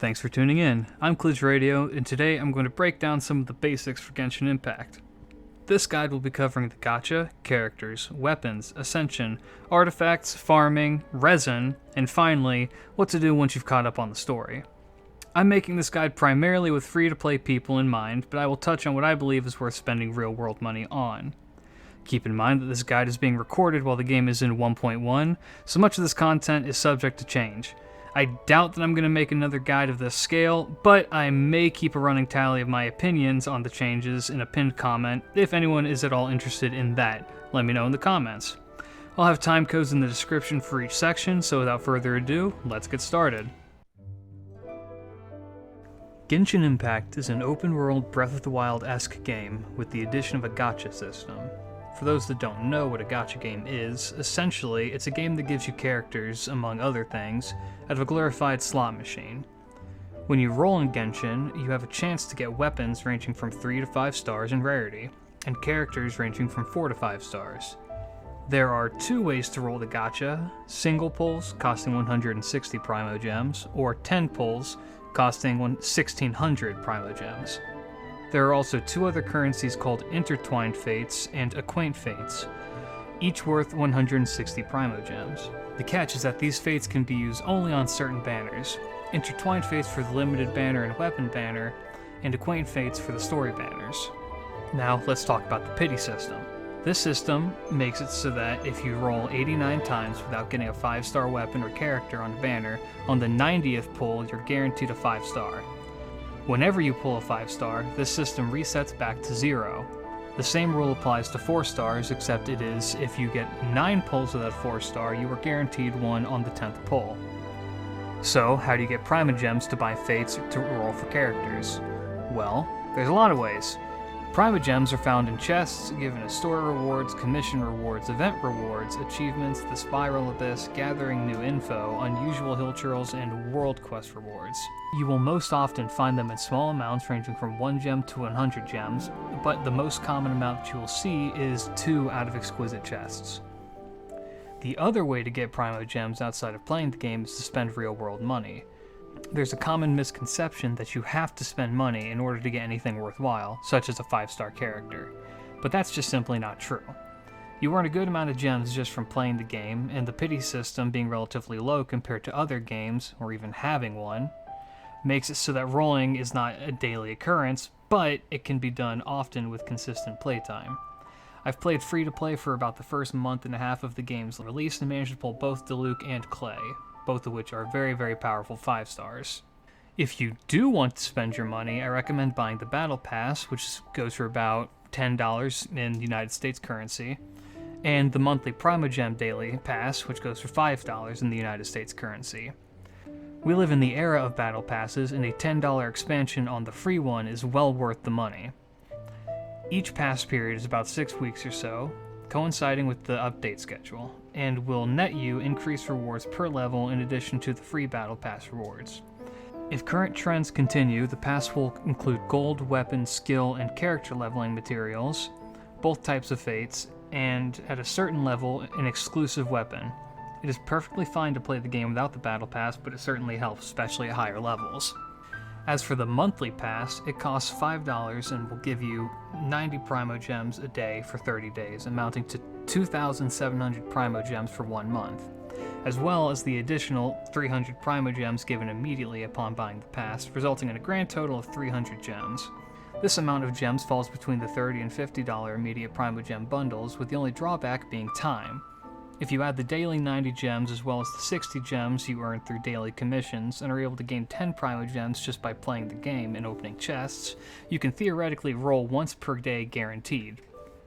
Thanks for tuning in. I'm Klidge Radio, and today I'm going to break down some of the basics for Genshin Impact. This guide will be covering the gacha, characters, weapons, ascension, artifacts, farming, resin, and finally, what to do once you've caught up on the story. I'm making this guide primarily with free-to-play people in mind, but I will touch on what I believe is worth spending real-world money on. Keep in mind that this guide is being recorded while the game is in 1.1, so much of this content is subject to change. I doubt that I'm going to make another guide of this scale, but I may keep a running tally of my opinions on the changes in a pinned comment if anyone is at all interested in that. Let me know in the comments. I'll have time codes in the description for each section, so without further ado, let's get started. Genshin Impact is an open-world Breath of the Wild-esque game with the addition of a gacha system. For those that don't know what a gacha game is, essentially it's a game that gives you characters, among other things, out of a glorified slot machine. When you roll in Genshin, you have a chance to get weapons ranging from 3 to 5 stars in rarity, and characters ranging from 4 to 5 stars. There are two ways to roll the gacha: single pulls costing 160 Primo Gems, or 10 pulls costing 1600 Primo Gems. There are also two other currencies called Intertwined Fates and Acquaint Fates, each worth 160 Primo Gems. The catch is that these fates can be used only on certain banners: Intertwined Fates for the limited banner and weapon banner, and Acquaint Fates for the story banners. Now let's talk about the pity system. This system makes it so that if you roll 89 times without getting a 5-star weapon or character on a banner, on the 90th pull you're guaranteed a 5-star. Whenever you pull a 5-star, this system resets back to 0. The same rule applies to 4 stars, except it is if you get 9 pulls of that 4-star, you are guaranteed one on the 10th pull. So, how do you get Primo Gems to buy fates to roll for characters? Well, there's a lot of ways. Primo Gems are found in chests, given as story rewards, commission rewards, event rewards, achievements, the Spiral Abyss, gathering new info, unusual hill churls, and world quest rewards. You will most often find them in small amounts ranging from 1 gem to 100 gems, but the most common amount that you will see is 2 out of exquisite chests. The other way to get Primo Gems outside of playing the game is to spend real-world money. There's a common misconception that you have to spend money in order to get anything worthwhile, such as a 5-star character, but that's just simply not true. You earn a good amount of gems just from playing the game, and the pity system being relatively low compared to other games, or even having one, makes it so that rolling is not a daily occurrence, but it can be done often with consistent playtime. I've played free-to-play for about the first month and a half of the game's release and managed to pull both Diluc and Clay, both of which are very, very powerful 5-stars. If you do want to spend your money, I recommend buying the Battle Pass, which goes for about $10 in United States currency, and the monthly Primo Gem Daily Pass, which goes for $5 in the United States currency. We live in the era of Battle Passes, and a $10 expansion on the free one is well worth the money. Each pass period is about 6 weeks or so, coinciding with the update schedule, and will net you increased rewards per level in addition to the free Battle Pass rewards. If current trends continue, the pass will include gold, weapon, skill, and character leveling materials, both types of fates, and at a certain level, an exclusive weapon. It is perfectly fine to play the game without the Battle Pass, but it certainly helps, especially at higher levels. As for the monthly pass, it costs $5 and will give you 90 Primo Gems a day for 30 days, amounting to 2,700 Primo Gems for 1 month, as well as the additional 300 Primo Gems given immediately upon buying the pass, resulting in a grand total of 300 gems. This amount of gems falls between the $30 and $50 immediate Primo Gem bundles, with the only drawback being time. If you add the daily 90 gems as well as the 60 gems you earn through daily commissions and are able to gain 10 Primo Gems just by playing the game and opening chests, you can theoretically roll once per day guaranteed.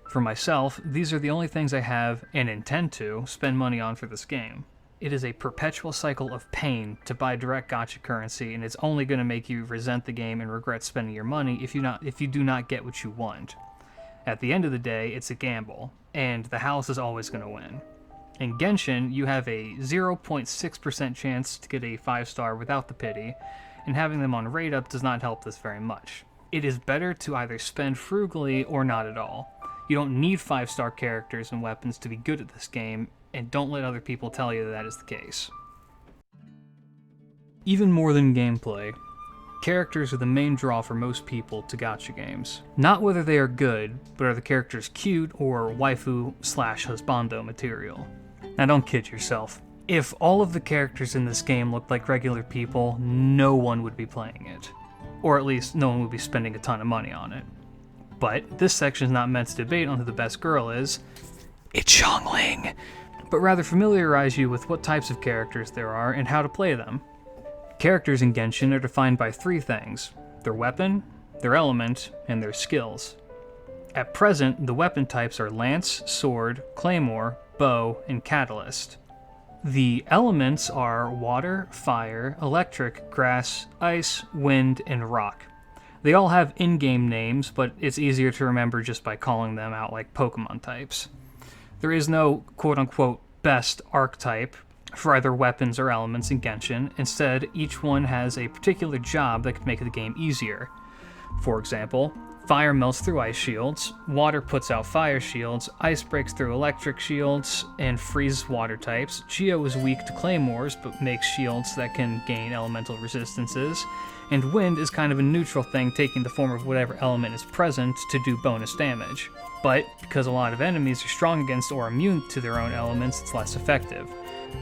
For myself, these are the only things I have, and intend to, spend money on for this game. It is a perpetual cycle of pain to buy direct gacha currency, and it's only going to make you resent the game and regret spending your money if you do not get what you want. At the end of the day, it's a gamble, and the house is always going to win. In Genshin, you have a 0.6% chance to get a 5-star without the pity, and having them on rate up does not help this very much. It is better to either spend frugally or not at all. You don't need 5-star characters and weapons to be good at this game, and don't let other people tell you that is the case. Even more than gameplay, characters are the main draw for most people to gacha games. Not whether they are good, but are the characters cute or waifu/husbando material. Now don't kid yourself. If all of the characters in this game looked like regular people, no one would be playing it. Or at least no one would be spending a ton of money on it. But this section is not meant to debate on who the best girl is. It's Xiangling. But rather familiarize you with what types of characters there are and how to play them. Characters in Genshin are defined by 3 things: their weapon, their element, and their skills. At present, the weapon types are lance, sword, claymore, bow, and catalyst. The elements are water, fire, electric, grass, ice, wind, and rock. They all have in-game names, but it's easier to remember just by calling them out like Pokemon types. There is no quote-unquote best archetype for either weapons or elements in Genshin. Instead, each one has a particular job that could make the game easier. For example, fire melts through ice shields, water puts out fire shields, ice breaks through electric shields, and freezes water types. Geo is weak to claymores, but makes shields that can gain elemental resistances. And wind is kind of a neutral thing, taking the form of whatever element is present to do bonus damage. But because a lot of enemies are strong against or immune to their own elements, it's less effective.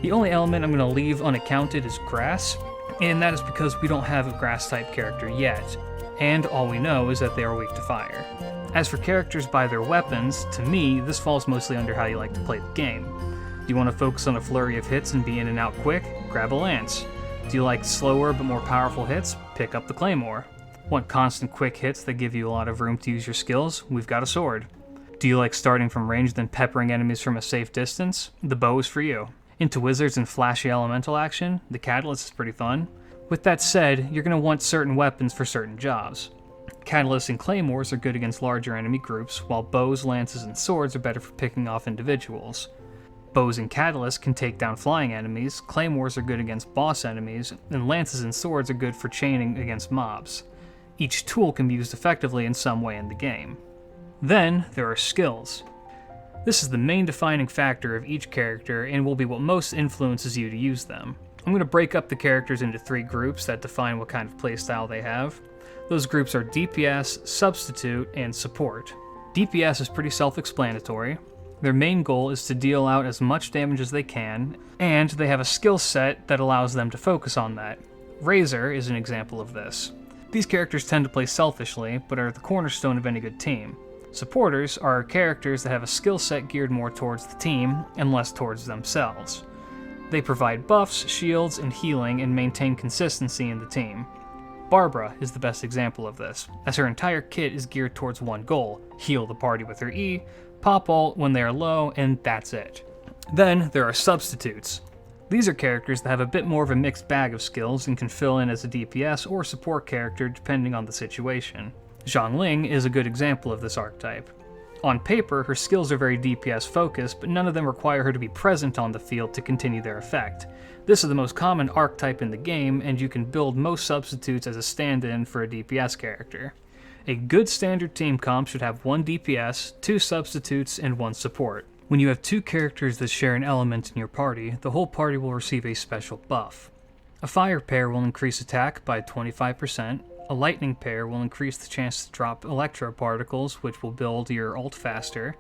The only element I'm going to leave unaccounted is grass, and that is because we don't have a grass-type character yet, and all we know is that they are weak to fire. As for characters by their weapons, to me, this falls mostly under how you like to play the game. Do you want to focus on a flurry of hits and be in and out quick? Grab a lance. Do you like slower but more powerful hits? Pick up the claymore. Want constant quick hits that give you a lot of room to use your skills? We've got a sword. Do you like starting from range then peppering enemies from a safe distance? The bow is for you. Into wizards and flashy elemental action? The catalyst is pretty fun. With that said, you're going to want certain weapons for certain jobs. Catalysts and claymores are good against larger enemy groups, while bows, lances, and swords are better for picking off individuals. Bows and catalysts can take down flying enemies, claymores are good against boss enemies, and lances and swords are good for chaining against mobs. Each tool can be used effectively in some way in the game. Then, there are skills. This is the main defining factor of each character and will be what most influences you to use them. I'm going to break up the characters into 3 groups that define what kind of playstyle they have. Those groups are DPS, Substitute, and Support. DPS is pretty self-explanatory. Their main goal is to deal out as much damage as they can, and they have a skill set that allows them to focus on that. Razor is an example of this. These characters tend to play selfishly, but are the cornerstone of any good team. Supporters are characters that have a skill set geared more towards the team and less towards themselves. They provide buffs, shields, and healing and maintain consistency in the team. Barbara is the best example of this, as her entire kit is geared towards one goal: heal the party with her E, pop ult when they are low, and that's it. Then there are substitutes. These are characters that have a bit more of a mixed bag of skills and can fill in as a DPS or support character depending on the situation. Xiangling is a good example of this archetype. On paper, her skills are very DPS focused, but none of them require her to be present on the field to continue their effect. This is the most common archetype in the game, and you can build most substitutes as a stand-in for a DPS character. A good standard team comp should have 1 DPS, 2 substitutes, and 1 support. When you have 2 characters that share an element in your party, the whole party will receive a special buff. A fire pair will increase attack by 25%, a lightning pair will increase the chance to drop electro particles, which will build your ult faster,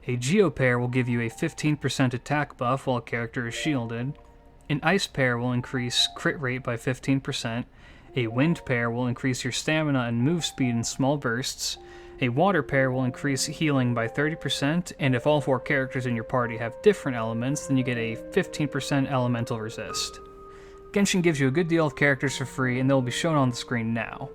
a geo pair will give you a 15% attack buff while a character is shielded, an ice pair will increase crit rate by 15%, a wind pair will increase your stamina and move speed in small bursts, a water pair will increase healing by 30%, and if all 4 characters in your party have different elements, then you get a 15% elemental resist. Genshin gives you a good deal of characters for free, and they'll be shown on the screen now.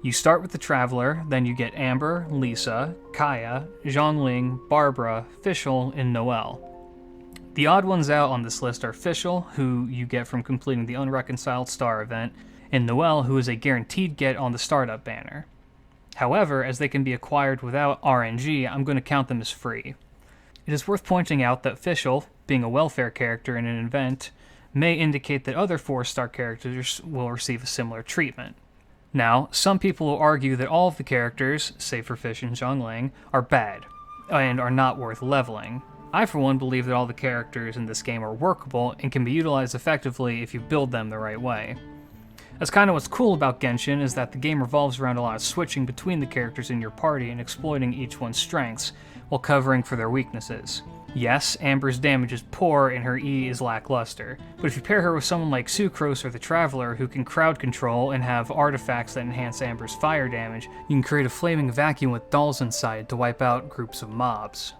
You start with the Traveler, then you get Amber, Lisa, Kaya, Xiangling, Barbara, Fischl, and Noelle. The odd ones out on this list are Fischl, who you get from completing the Unreconciled Star event, and Noelle, who is a guaranteed get on the Startup banner. However, as they can be acquired without RNG, I'm going to count them as free. It is worth pointing out that Fischl, being a welfare character in an event, may indicate that other 4-star characters will receive a similar treatment. Now, some people will argue that all of the characters, save for Fisch and Xiangling, are bad, and are not worth leveling. I for one believe that all the characters in this game are workable and can be utilized effectively if you build them the right way. That's kind of what's cool about Genshin, is that the game revolves around a lot of switching between the characters in your party and exploiting each one's strengths, while covering for their weaknesses. Yes, Amber's damage is poor and her E is lackluster, but if you pair her with someone like Sucrose or the Traveler who can crowd control and have artifacts that enhance Amber's fire damage, you can create a flaming vacuum with dolls inside to wipe out groups of mobs.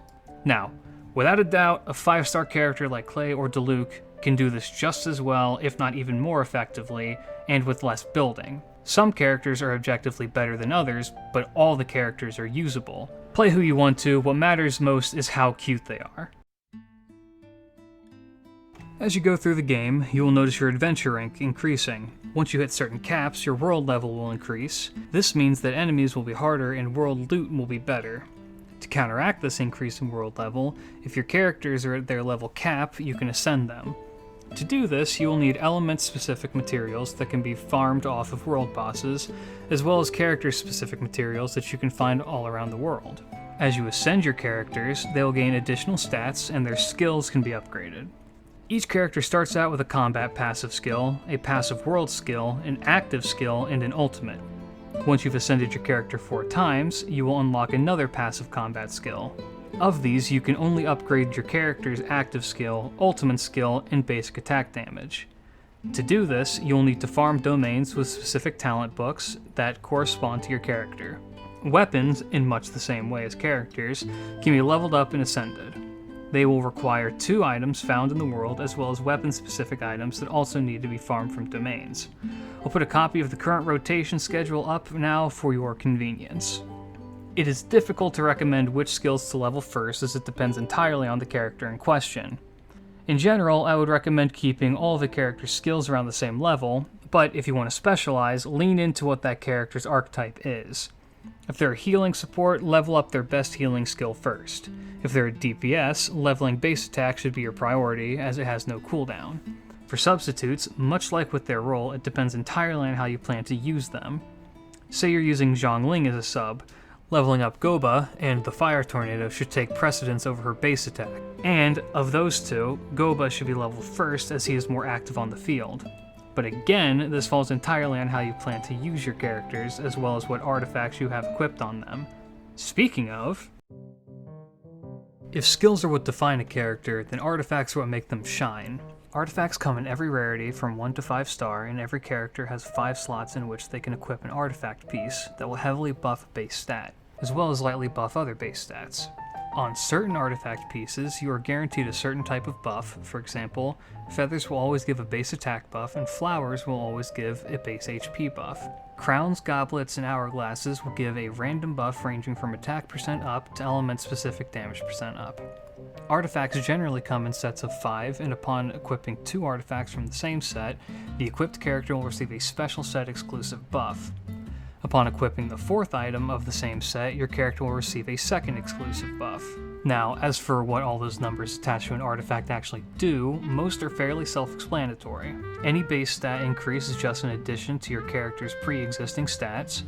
Now, without a doubt, a 5-star character like Clay or Diluc can do this just as well, if not even more effectively, and with less building. Some characters are objectively better than others, but all the characters are usable. Play who you want to, what matters most is how cute they are. As you go through the game, you will notice your adventure rank increasing. Once you hit certain caps, your world level will increase. This means that enemies will be harder and world loot will be better. To counteract this increase in world level, if your characters are at their level cap, you can ascend them. To do this, you will need element-specific materials that can be farmed off of world bosses, as well as character-specific materials that you can find all around the world. As you ascend your characters, they will gain additional stats and their skills can be upgraded. Each character starts out with a combat passive skill, a passive world skill, an active skill, and an ultimate. Once you've ascended your character 4 times, you will unlock another passive combat skill. Of these, you can only upgrade your character's active skill, ultimate skill, and basic attack damage. To do this, you'll need to farm domains with specific talent books that correspond to your character. Weapons, in much the same way as characters, can be leveled up and ascended. They will require 2 items found in the world, as well as weapon-specific items that also need to be farmed from domains. I'll put a copy of the current rotation schedule up now for your convenience. It is difficult to recommend which skills to level first, as it depends entirely on the character in question. In general, I would recommend keeping all the character's skills around the same level, but if you want to specialize, lean into what that character's archetype is. If they're a healing support, level up their best healing skill first. If they're a DPS, leveling base attack should be your priority, as it has no cooldown. For substitutes, much like with their role, it depends entirely on how you plan to use them. Say you're using Zhongling as a sub, leveling up Goba and the Fire Tornado should take precedence over her base attack. And, of those two, Goba should be leveled first as he is more active on the field. But again, this falls entirely on how you plan to use your characters, as well as what artifacts you have equipped on them. Speaking of, if skills are what define a character, then artifacts are what make them shine. Artifacts come in every rarity from 1 to 5 star, and every character has 5 slots in which they can equip an artifact piece that will heavily buff a base stat, as well as lightly buff other base stats. On certain artifact pieces, you are guaranteed a certain type of buff. For example, feathers will always give a base attack buff, and flowers will always give a base HP buff. Crowns, goblets, and hourglasses will give a random buff ranging from attack percent up to element-specific damage percent up. Artifacts generally come in sets of 5, and upon equipping 2 artifacts from the same set, the equipped character will receive a special set exclusive buff. Upon equipping the 4th item of the same set, your character will receive a second exclusive buff. Now, as for what all those numbers attached to an artifact actually do, most are fairly self-explanatory. Any base stat increase is just an addition to your character's pre-existing stats.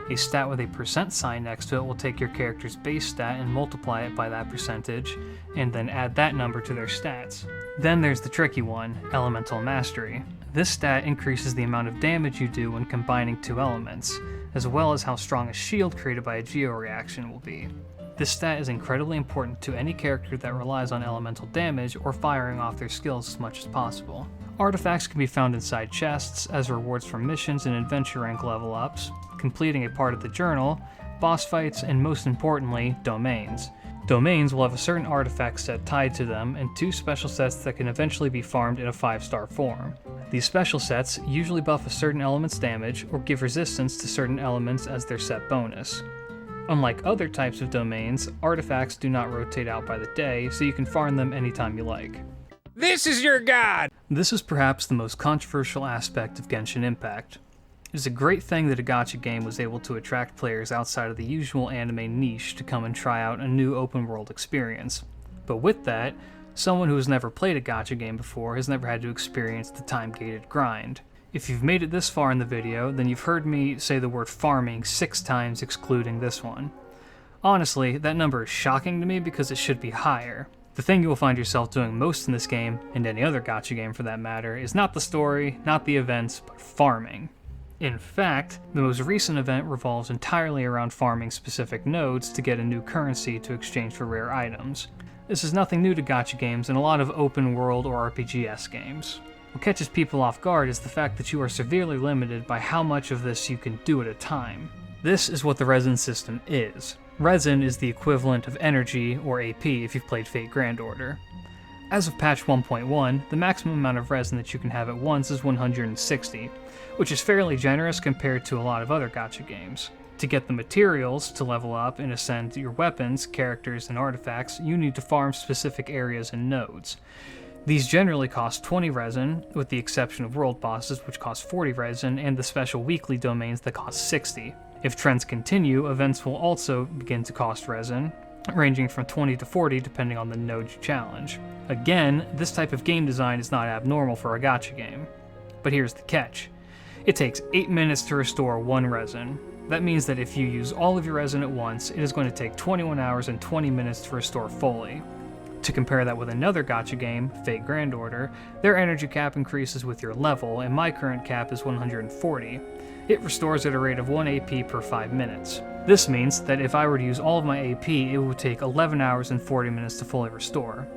A stat with a percent sign next to it will take your character's base stat and multiply it by that percentage, and then add that number to their stats. Then there's the tricky one, Elemental Mastery. This stat increases the amount of damage you do when combining 2 elements, as well as how strong a shield created by a georeaction will be. This stat is incredibly important to any character that relies on elemental damage or firing off their skills as much as possible. Artifacts can be found inside chests as rewards for missions and adventure rank level ups, completing a part of the journal, boss fights, and most importantly, domains. Domains will have a certain artifact set tied to them, and 2 special sets that can eventually be farmed in a 5-star form. These special sets usually buff a certain element's damage or give resistance to certain elements as their set bonus. Unlike other types of domains, artifacts do not rotate out by the day, so you can farm them anytime you like. This is your god! This is perhaps the most controversial aspect of Genshin Impact. It is a great thing that a gacha game was able to attract players outside of the usual anime niche to come and try out a new open-world experience. But with that, someone who has never played a gacha game before has never had to experience the time-gated grind. If you've made it this far in the video, then you've heard me say the word farming 6 times excluding this one. Honestly, that number is shocking to me because it should be higher. The thing you will find yourself doing most in this game, and any other gacha game for that matter, is not the story, not the events, but farming. In fact, the most recent event revolves entirely around farming specific nodes to get a new currency to exchange for rare items. This is nothing new to gacha games and a lot of open world or RPG-esque games. What catches people off guard is the fact that you are severely limited by how much of this you can do at a time. This is what the Resin system is. Resin is the equivalent of energy, or AP if you've played Fate Grand Order. As of patch 1.1, the maximum amount of resin that you can have at once is 160, which is fairly generous compared to a lot of other gacha games. To get the materials to level up and ascend your weapons, characters, and artifacts, you need to farm specific areas and nodes. These generally cost 20 resin, with the exception of world bosses which cost 40 resin, and the special weekly domains that cost 60. If trends continue, events will also begin to cost resin, ranging from 20 to 40 depending on the node you challenge. Again, this type of game design is not abnormal for a gacha game. But here's the catch. It takes 8 minutes to restore 1 resin. That means that if you use all of your resin at once, it is going to take 21 hours and 20 minutes to restore fully. To compare that with another gacha game, Fate Grand Order, their energy cap increases with your level, and my current cap is 140. It restores at a rate of 1 AP per 5 minutes. This means that if I were to use all of my AP, it would take 11 hours and 40 minutes to fully restore.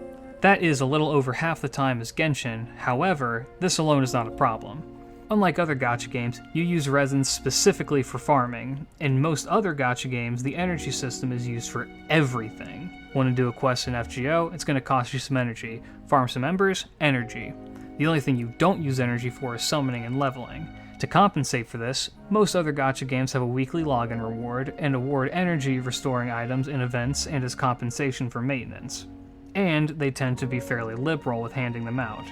That is a little over half the time as Genshin, however, this alone is not a problem. Unlike other gacha games, you use resin specifically for farming. In most other gacha games, the energy system is used for everything. Want to do a quest in FGO? It's going to cost you some energy. Farm some embers? Energy. The only thing you don't use energy for is summoning and leveling. To compensate for this, most other gacha games have a weekly login reward and award energy restoring items in events and as compensation for maintenance. And they tend to be fairly liberal with handing them out.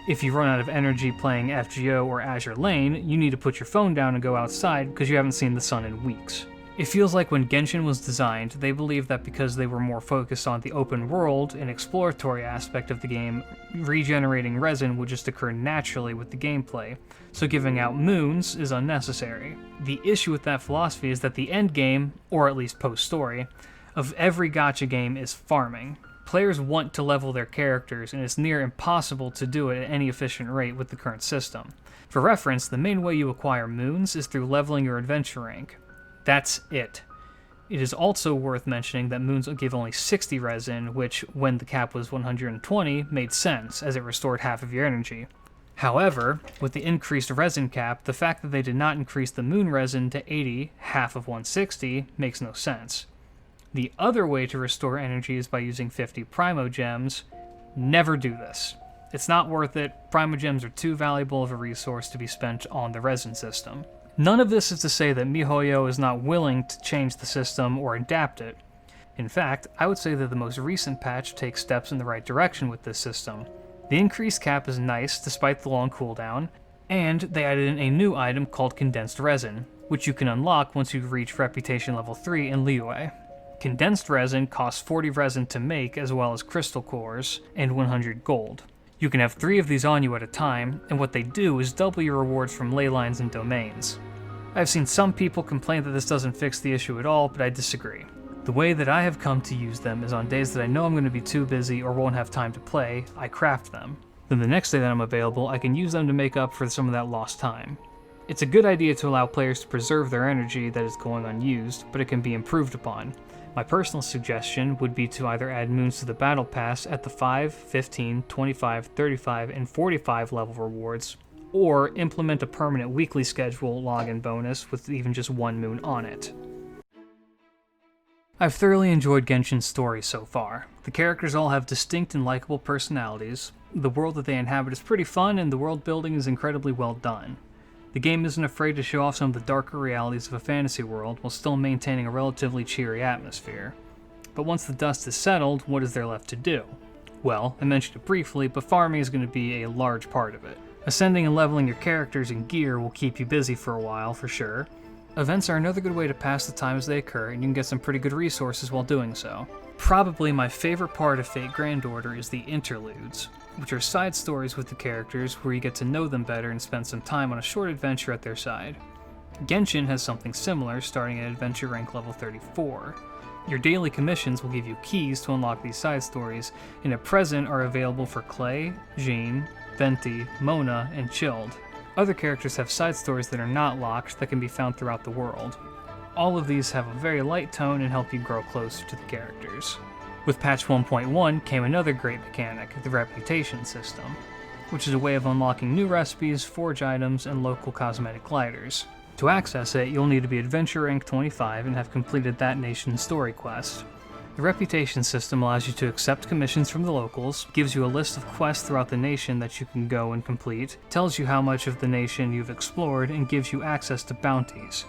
If you run out of energy playing FGO or Azure Lane, you need to put your phone down and go outside because you haven't seen the sun in weeks. It feels like when Genshin was designed, they believed that because they were more focused on the open world and exploratory aspect of the game, regenerating resin would just occur naturally with the gameplay, so giving out moons is unnecessary. The issue with that philosophy is that the endgame, or at least post-story, of every gacha game is farming. Players want to level their characters, and it's near impossible to do it at any efficient rate with the current system. For reference, the main way you acquire moons is through leveling your adventure rank. That's it. It is also worth mentioning that moons give only 60 resin, which, when the cap was 120, made sense, as it restored half of your energy. However, with the increased resin cap, the fact that they did not increase the moon resin to 80, half of 160, makes no sense. The other way to restore energy is by using 50 Primo Gems. Never do this. It's not worth it. Primo Gems are too valuable of a resource to be spent on the resin system. None of this is to say that MiHoYo is not willing to change the system or adapt it. In fact, I would say that the most recent patch takes steps in the right direction with this system. The increased cap is nice despite the long cooldown, and they added in a new item called Condensed Resin, which you can unlock once you reach Reputation level 3 in Liyue. Condensed Resin costs 40 resin to make as well as crystal cores, and 100 gold. You can have 3 of these on you at a time, and what they do is double your rewards from ley lines and domains. I've seen some people complain that this doesn't fix the issue at all, but I disagree. The way that I have come to use them is on days that I know I'm going to be too busy or won't have time to play, I craft them. Then the next day that I'm available, I can use them to make up for some of that lost time. It's a good idea to allow players to preserve their energy that is going unused, but it can be improved upon. My personal suggestion would be to either add moons to the battle pass at the 5, 15, 25, 35, and 45 level rewards, or implement a permanent weekly schedule login bonus with even just 1 moon on it. I've thoroughly enjoyed Genshin's story so far. The characters all have distinct and likable personalities, the world that they inhabit is pretty fun, and the world building is incredibly well done. The game isn't afraid to show off some of the darker realities of a fantasy world while still maintaining a relatively cheery atmosphere. But once the dust is settled, what is there left to do? Well, I mentioned it briefly, but farming is going to be a large part of it. Ascending and leveling your characters and gear will keep you busy for a while, for sure. Events are another good way to pass the time as they occur, and you can get some pretty good resources while doing so. Probably my favorite part of Fate Grand Order is the interludes, which are side stories with the characters where you get to know them better and spend some time on a short adventure at their side. Genshin has something similar, starting at adventure rank level 34. Your daily commissions will give you keys to unlock these side stories, and at present are available for Clay, Jean, Venti, Mona, and Chilled. Other characters have side stories that are not locked that can be found throughout the world. All of these have a very light tone and help you grow closer to the characters. With patch 1.1 came another great mechanic, the reputation system, which is a way of unlocking new recipes, forge items, and local cosmetic gliders. To access it, you'll need to be Adventure Rank 25 and have completed that nation's story quest. The reputation system allows you to accept commissions from the locals, gives you a list of quests throughout the nation that you can go and complete, tells you how much of the nation you've explored, and gives you access to bounties.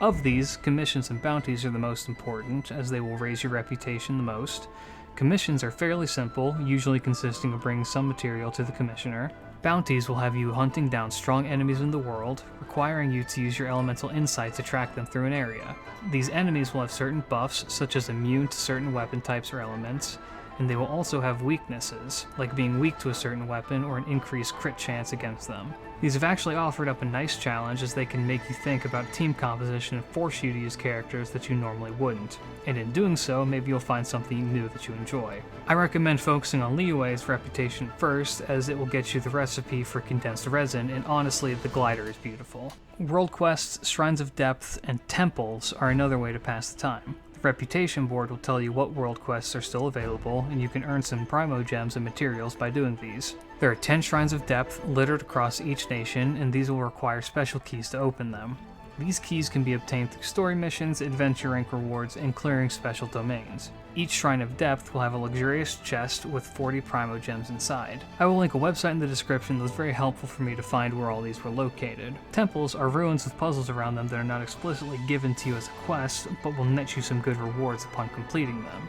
Of these, commissions and bounties are the most important, as they will raise your reputation the most. Commissions are fairly simple, usually consisting of bringing some material to the commissioner. Bounties will have you hunting down strong enemies in the world, requiring you to use your elemental insight to track them through an area. These enemies will have certain buffs, such as immune to certain weapon types or elements, and they will also have weaknesses, like being weak to a certain weapon or an increased crit chance against them. These have actually offered up a nice challenge, as they can make you think about team composition and force you to use characters that you normally wouldn't, and in doing so, maybe you'll find something new that you enjoy. I recommend focusing on Liyue's reputation first, as it will get you the recipe for condensed resin, and honestly, the glider is beautiful. World quests, shrines of depth, and temples are another way to pass the time. The reputation board will tell you what world quests are still available, and you can earn some primo gems and materials by doing these. There are 10 shrines of depth littered across each nation, and these will require special keys to open them. These keys can be obtained through story missions, adventure rank rewards, and clearing special domains. Each shrine of depth will have a luxurious chest with 40 primo gems inside. I will link a website in the description that was very helpful for me to find where all these were located. Temples are ruins with puzzles around them that are not explicitly given to you as a quest, but will net you some good rewards upon completing them.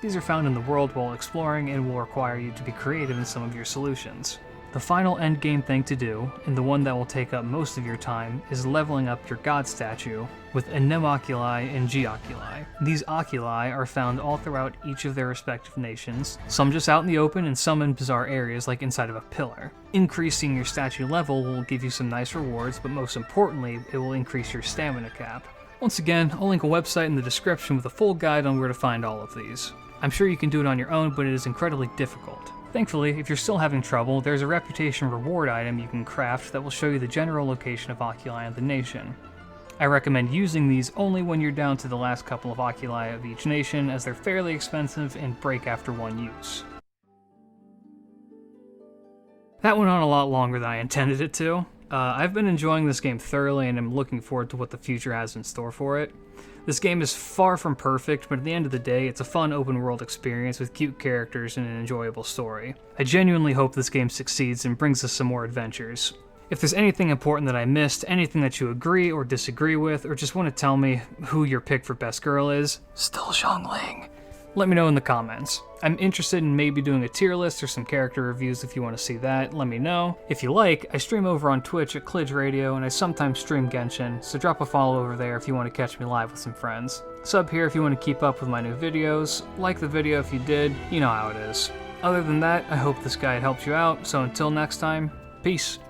These are found in the world while exploring and will require you to be creative in some of your solutions. The final endgame thing to do, and the one that will take up most of your time, is leveling up your god statue with anemoculi and geoculi. These oculi are found all throughout each of their respective nations, some just out in the open and some in bizarre areas like inside of a pillar. Increasing your statue level will give you some nice rewards, but most importantly, it will increase your stamina cap. Once again, I'll link a website in the description with a full guide on where to find all of these. I'm sure you can do it on your own, but it is incredibly difficult. Thankfully, if you're still having trouble, there's a reputation reward item you can craft that will show you the general location of oculi in the nation. I recommend using these only when you're down to the last couple of oculi of each nation, as they're fairly expensive and break after one use. That went on a lot longer than I intended it to. I've been enjoying this game thoroughly and am looking forward to what the future has in store for it. This game is far from perfect, but at the end of the day, it's a fun open world experience with cute characters and an enjoyable story. I genuinely hope this game succeeds and brings us some more adventures. If there's anything important that I missed, anything that you agree or disagree with, or just want to tell me who your pick for best girl is, still Zhongling, let me know in the comments. I'm interested in maybe doing a tier list or some character reviews. If you want to see that, let me know. If you like, I stream over on Twitch at Klidge Radio, and I sometimes stream Genshin, so drop a follow over there if you want to catch me live with some friends. Sub here if you want to keep up with my new videos. Like the video if you did, you know how it is. Other than that, I hope this guide helps you out, so until next time, peace.